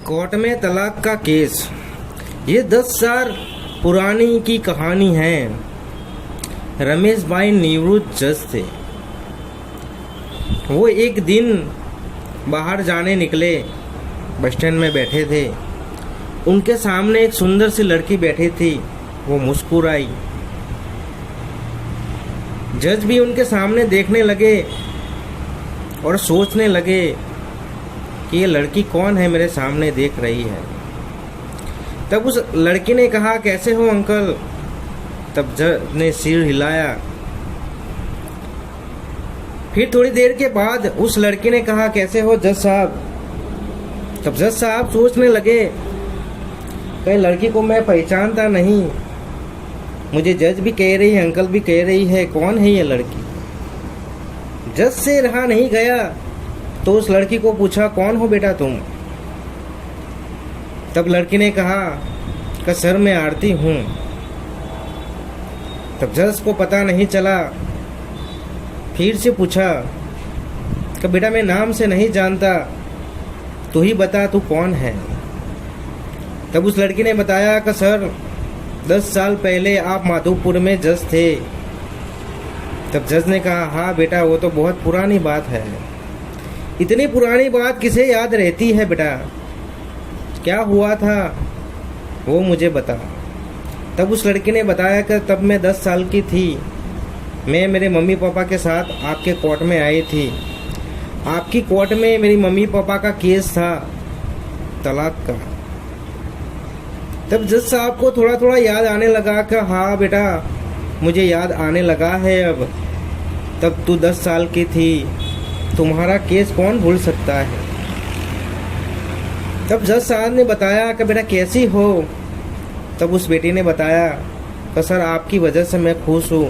Court में तलाक का केस। ये 10 साल पुरानी की कहानी है। रमेश भाई निवृत्त जज थे। वो एक दिन बाहर जाने निकले, बस स्टैंड में बैठे थे। उनके सामने एक सुंदर सी लड़की बैठी थी। वो मुस्कुराई। जज भी उनके सामने देखने लगे और सोचने लगे कि ये लड़की कौन है मेरे सामने देख रही है। तब उस लड़की ने कहा, कैसे हो अंकल? तब जज ने सिर हिलाया। फिर थोड़ी देर के बाद उस लड़की ने कहा, कैसे हो जज साहब? तब जज साहब सोचने लगे, कई लड़की को मैं पहचानता नहीं। मुझे जज भी कह रही है, अंकल भी कह रही है, कौन है ये लड़की? जज से रहा नहीं गया तो उस लड़की को पूछा, कौन हो बेटा तुम? तब लड़की ने कहा कि सर मैं आरती हूँ। तब जज को पता नहीं चला। फिर से पूछा कि बेटा मैं नाम से नहीं जानता, तू ही बता तू कौन है? तब उस लड़की ने बताया कि सर 10 साल पहले आप माधोपुर में जज थे। तब जज ने कहा, हाँ बेटा वो तो बहुत पुरानी बात है। इतनी पुरानी बात किसे याद रहती है बेटा? क्या हुआ था वो मुझे बता। तब उस लड़की ने बताया कि तब मैं 10 साल की थी। मैं मेरे मम्मी पापा के साथ आपके कोर्ट में आई थी। आपकी कोर्ट में मेरी मम्मी पापा का केस था तलाक का। तब जज साहब को थोड़ा थोड़ा याद आने लगा कि हाँ बेटा मुझे याद आने लगा है अब। तब तू 10 साल की थी, तुम्हारा केस कौन भूल सकता है? तब जज साहब ने बताया कि बेटा कैसी हो? तब उस बेटी ने बताया कि सर आपकी वजह से मैं खुश हूँ,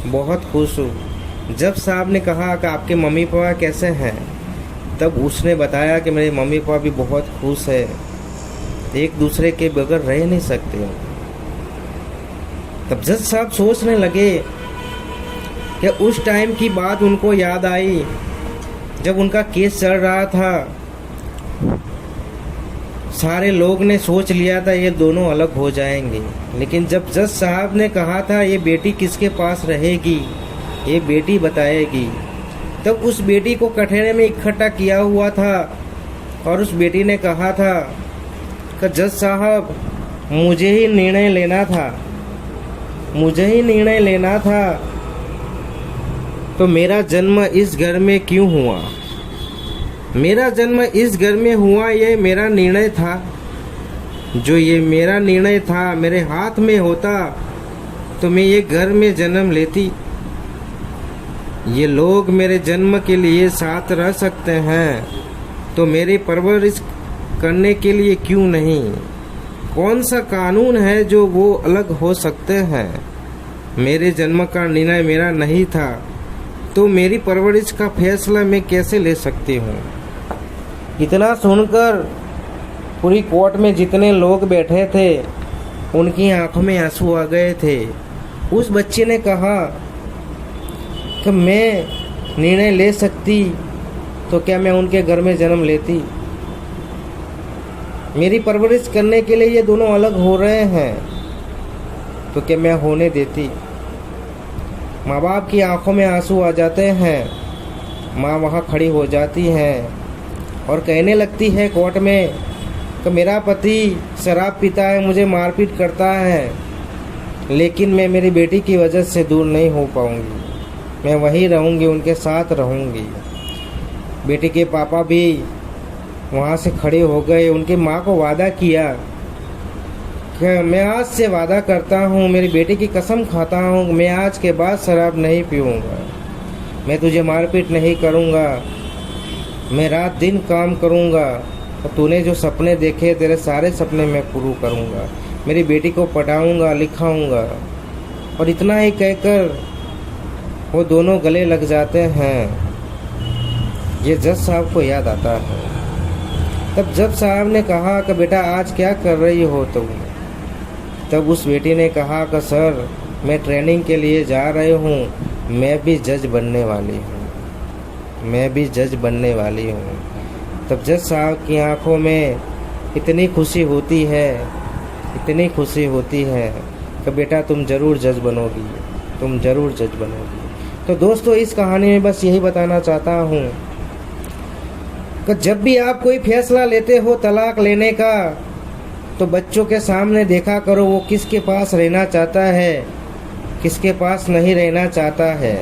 बहुत खुश हूँ। जज साहब ने कहा कि आपके मम्मी पापा कैसे हैं? तब उसने बताया कि मेरे मम्मी पापा भी बहुत खुश है, एक दूसरे के बगैर रह नहीं सकते। तब जज साहब सोचने लगे कि उस टाइम की बात उनको याद आई जब उनका केस चल रहा था। सारे लोग ने सोच लिया था ये दोनों अलग हो जाएंगे, लेकिन जब जज साहब ने कहा था ये बेटी किसके पास रहेगी, ये बेटी बताएगी, तब उस बेटी को कटहरे में इकट्ठा किया हुआ था और उस बेटी ने कहा था कि जज साहब मुझे ही निर्णय लेना था, मुझे ही निर्णय लेना था, तो मेरा जन्म इस घर में क्यों हुआ? मेरा जन्म इस घर में हुआ, ये मेरा निर्णय था। जो ये मेरा निर्णय था मेरे हाथ में होता तो मैं ये घर में जन्म लेती। ये लोग मेरे जन्म के लिए साथ रह सकते हैं तो मेरी परवरिश करने के लिए क्यों नहीं? कौन सा कानून है जो वो अलग हो सकते हैं? मेरे जन्म का निर्णय मेरा नहीं था तो मेरी परवरिश का फैसला मैं कैसे ले सकती हूँ? इतना सुनकर पूरी कोर्ट में जितने लोग बैठे थे उनकी आंखों में आंसू आ गए थे। उस बच्चे ने कहा कि मैं निर्णय ले सकती तो क्या मैं उनके घर में जन्म लेती? मेरी परवरिश करने के लिए ये दोनों अलग हो रहे हैं तो क्या मैं होने देती? माँ बाप की आंखों में आंसू आ जाते हैं। माँ वहाँ खड़ी हो जाती है और कहने लगती है कोर्ट में कि मेरा पति शराब पीता है, मुझे मारपीट करता है, लेकिन मैं मेरी बेटी की वजह से दूर नहीं हो पाऊंगी। मैं वहीं रहूंगी, उनके साथ रहूंगी। बेटी के पापा भी वहाँ से खड़े हो गए। उनकी माँ को वादा किया कि मैं आज से वादा करता हूँ, मेरी बेटी की कसम खाता हूँ, मैं आज के बाद शराब नहीं पीऊँगा, मैं तुझे मारपीट नहीं करूँगा, मैं रात दिन काम करूँगा और तूने जो सपने देखे तेरे सारे सपने मैं पूरे करूँगा, मेरी बेटी को पढ़ाऊँगा लिखाऊँगा। और इतना ही कहकर वो दोनों गले लग जाते हैं। ये जज साहब को याद आता है। तब जज साहब ने कहा कि बेटा आज क्या कर रही हो तुम? तब उस बेटी ने कहा कि सर मैं ट्रेनिंग के लिए जा रही हूँ, मैं भी जज बनने वाली हूँ, मैं भी जज बनने वाली हूँ। तब जज साहब की आंखों में इतनी खुशी होती है, इतनी खुशी होती है कि बेटा तुम ज़रूर जज बनोगी, तुम ज़रूर जज बनोगी। तो दोस्तों इस कहानी में बस यही बताना चाहता हूँ कि जब भी आप कोई फैसला लेते हो तलाक लेने का, तो बच्चों के सामने देखा करो वो किसके पास रहना चाहता है, किसके पास नहीं रहना चाहता है।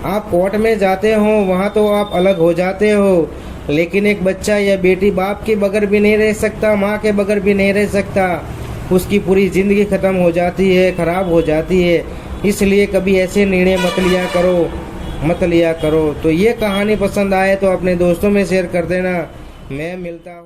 आप कोर्ट में जाते हो वहाँ तो आप अलग हो जाते हो, लेकिन एक बच्चा या बेटी बाप के बगैर भी नहीं रह सकता, माँ के बगैर भी नहीं रह सकता। उसकी पूरी ज़िंदगी ख़त्म हो जाती है, ख़राब हो जाती है। इसलिए कभी ऐसे निर्णय मत लिया करो, मत लिया करो। तो ये कहानी पसंद आए तो अपने दोस्तों में शेयर कर देना। मैं मिलता हूँ।